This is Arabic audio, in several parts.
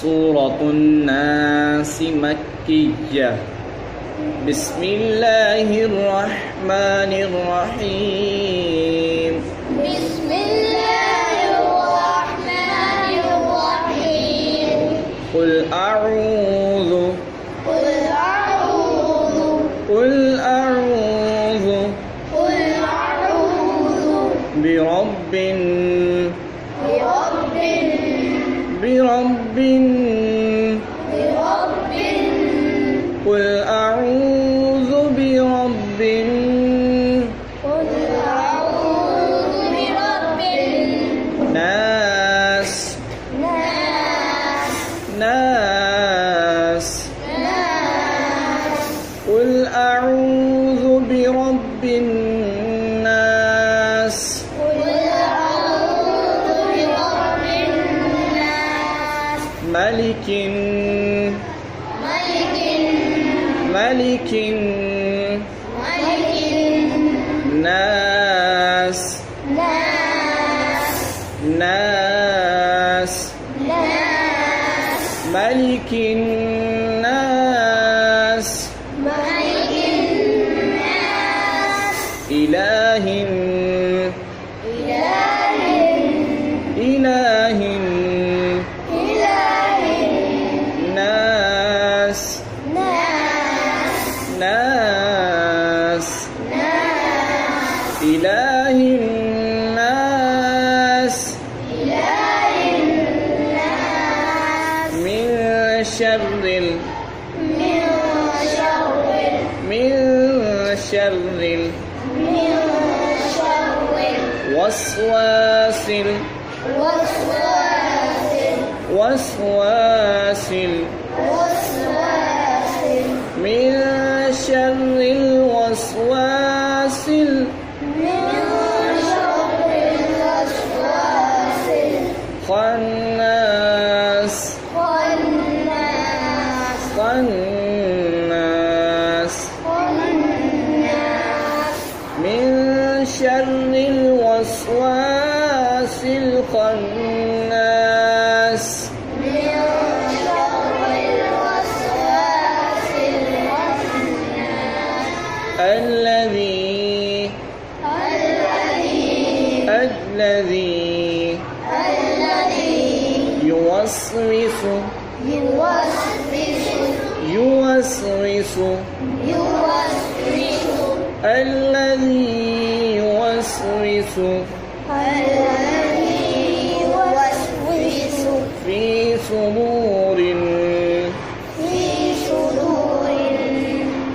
سورة الناس مكية. بسم الله الرحمن الرحيم. بسم الله الرحمن الرحيم. قل أعوذ قل أعوذ قل أعوذ قل أعوذ برب برب برب برب قل أعوذ برب قل أعوذ برب ناس ناس ناس ناس قل أعوذ برب الناس قل أعوذ برب الناس ملك ملك ملك ملك الناس ناس ناس ناس ملك الناس ملك الناس إله إله إله إله ناس ناس ناس ناس إله الناس إله الناس من شر من شر من شر من شر وسواس وسواس وسواس وسواس من شر الوسواس من شر الوسواس الخناس خناس خناس خناس من شر الوسواس الخناس من شر الوسواس الخناس الذي الذي يوسوس يوسوس الذي يوسوس في صدور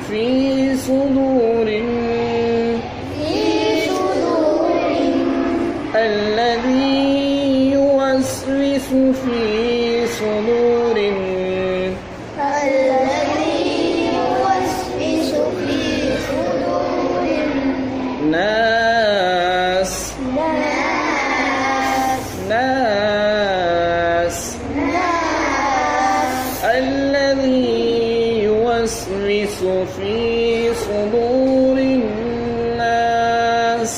في صدور الذي يوسوس في صدور ناس ناس الذي يوسوس في صدور الناس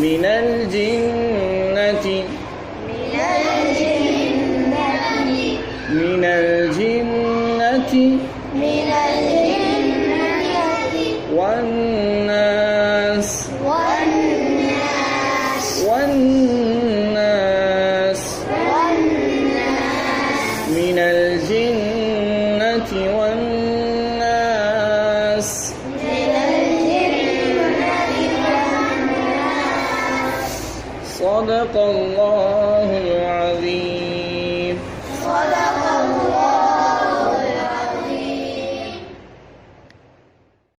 من الجنة من الجنة والناس والناس من الجنة والناس صدق الله